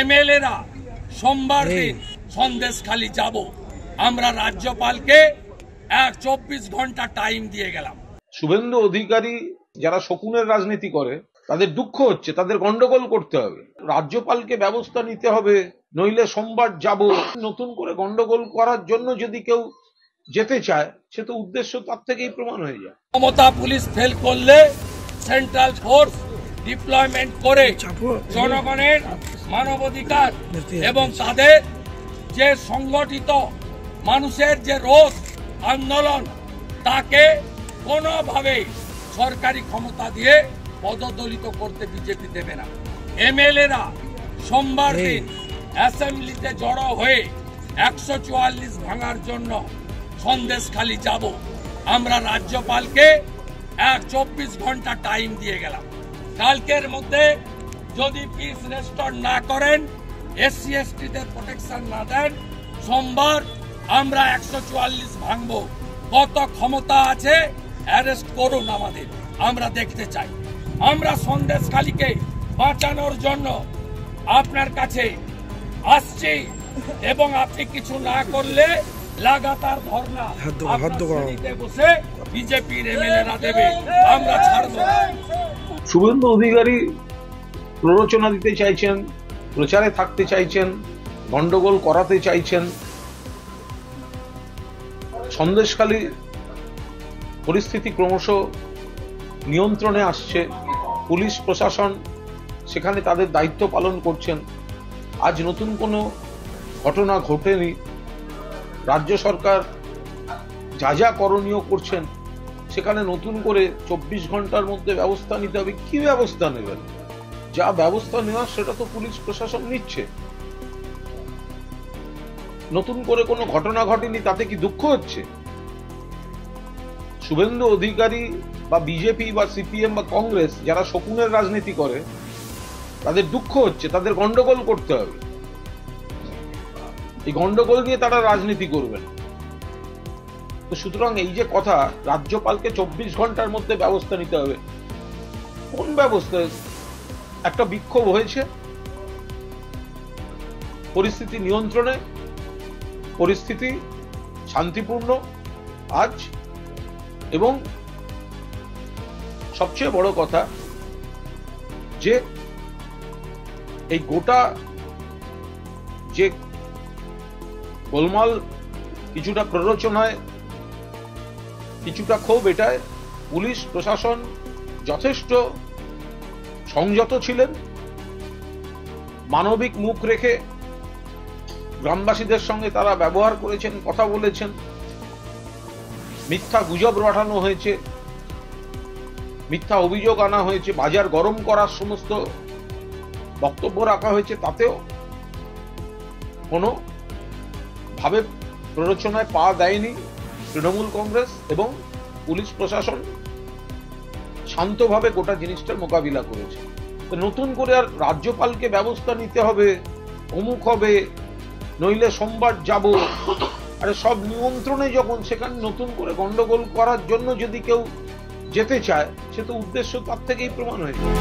এমএলএরা সোমবার দিন সন্দেশখালী যাব। আমরা রাজ্যপালকে 24 ঘন্টা টাইম দিয়ে গেলাম। শুভেন্দু অধিকারী যারা শকুনের রাজনীতি করে তাদের দুঃখ হচ্ছে, তাদের গন্ডগোল করতে হবে, রাজ্যপালকে ব্যবস্থা নিতে হবে, নইলে সোমবার যাব। নতুন করে গন্ডগোল করার জন্য যদি কেউ যেতে চায় সে তো উদ্দেশ্য তার থেকেই প্রমাণ হয়ে যায়। মমতা পুলিশ ফেল করলে সেন্ট্রাল ফোর্স ডিপ্লয়মেন্ট করে জনগণের মানবাধিকার এবং তাদের যে সংগঠিত মানুষের যে রোষ আন্দোলন তাকে কোনোভাবে সরকারি ক্ষমতা দিয়ে পদদলিত করতে বিজেপি দেবে না। এমএলএরা সোমবার দিন অ্যাসেম্বলিতে জড়ো হয়ে 144 ভাঙার জন্য সন্দেশখালী যাব। আমরা রাজ্যপালকে 24 ঘন্টা টাইম দিয়ে গেলাম। কালকের মধ্যে যদি পিস রেস্টোর না করেন, এসসি এসটিদের প্রোটেকশন না দেন, সোমবার আমরা 144 ভাঙবো। কত ক্ষমতা আছে অ্যারেস্ট করুন আমাদের, আমরা দেখতে চাই। আমরা সন্দেশখালীকে বাঁচানোর জন্য আপনার কাছে আসছি এবং আপনি কিছু না করলে লাগাতার ধর্ণা বসে বিজেপির এমএলএরা দেবে, আমরা ছাড়বো। শুভেন্দু অধিকারী প্ররোচনা দিতে চাইছেন, প্রচারে থাকতে চাইছেন, গন্ডগোল করাতে চাইছেন। সন্দেশখালী পরিস্থিতি ক্রমশ নিয়ন্ত্রণে আসছে, পুলিশ প্রশাসন সেখানে তাদের দায়িত্ব পালন করছেন। আজ নতুন কোনো ঘটনা ঘটেনি। রাজ্য সরকার যা যা করণীয় করছেন সেখানে নতুন করে 24 ঘন্টার মধ্যে ব্যবস্থা নিতে হবে। কি ব্যবস্থা নেবেন? যা ব্যবস্থা নেওয়ার সেটা তো পুলিশ প্রশাসন নিচ্ছে। নতুন করে কোনো ঘটনা ঘটেনি, তাতে কি দুঃখ হচ্ছে? শুভেন্দু অধিকারী বা বিজেপি বা সিপিএম বা কংগ্রেস যারা শকুনের রাজনীতি করে তাদের দুঃখ হচ্ছে, তাদের গন্ডগোল করতে হবে। এই গন্ডগোল নিয়ে তারা রাজনীতি করবেন। তো সুতরাং এই যে কথা, রাজ্যপালকে 24 ঘন্টার মধ্যে ব্যবস্থা নিতে হবে, কোন ব্যবস্থা? একটা বিক্ষোভ হয়েছে, পরিস্থিতি নিয়ন্ত্রণে, পরিস্থিতি শান্তিপূর্ণ আজ। এবং সবচেয়ে বড় কথা যে এই গোটা যে গোলমাল, কিছুটা প্ররোচনায়, কিছুটা ক্ষোভ, এটায় পুলিশ প্রশাসন যথেষ্ট সংযত ছিলেন। মানবিক মুখ রেখে গ্রামবাসীদের সঙ্গে তারা ব্যবহার করেছেন, কথা বলেছেন। মিথ্যা গুজব রটানো হয়েছে, মিথ্যা অভিযোগ আনা হয়েছে, বাজার গরম করার সমস্ত বক্তব্য রাখা হয়েছে। তাতেও কোনো ভাবে প্ররোচনায় পা দেয়নি তৃণমূল কংগ্রেস, এবং পুলিশ প্রশাসন শান্তভাবে গোটা জিনিসটার মোকাবিলা করেছে। তো নতুন করে আর রাজ্যপালকে ব্যবস্থা নিতে হবে, অমুক হবে, নইলে সোমবার যাব, আরে সব নিয়ন্ত্রণে যখন, সেখানে নতুন করে গন্ডগোল করার জন্য যদি কেউ যেতে চায় সে তো উদ্দেশ্য তার থেকেই প্রমাণ হয়ে যায়।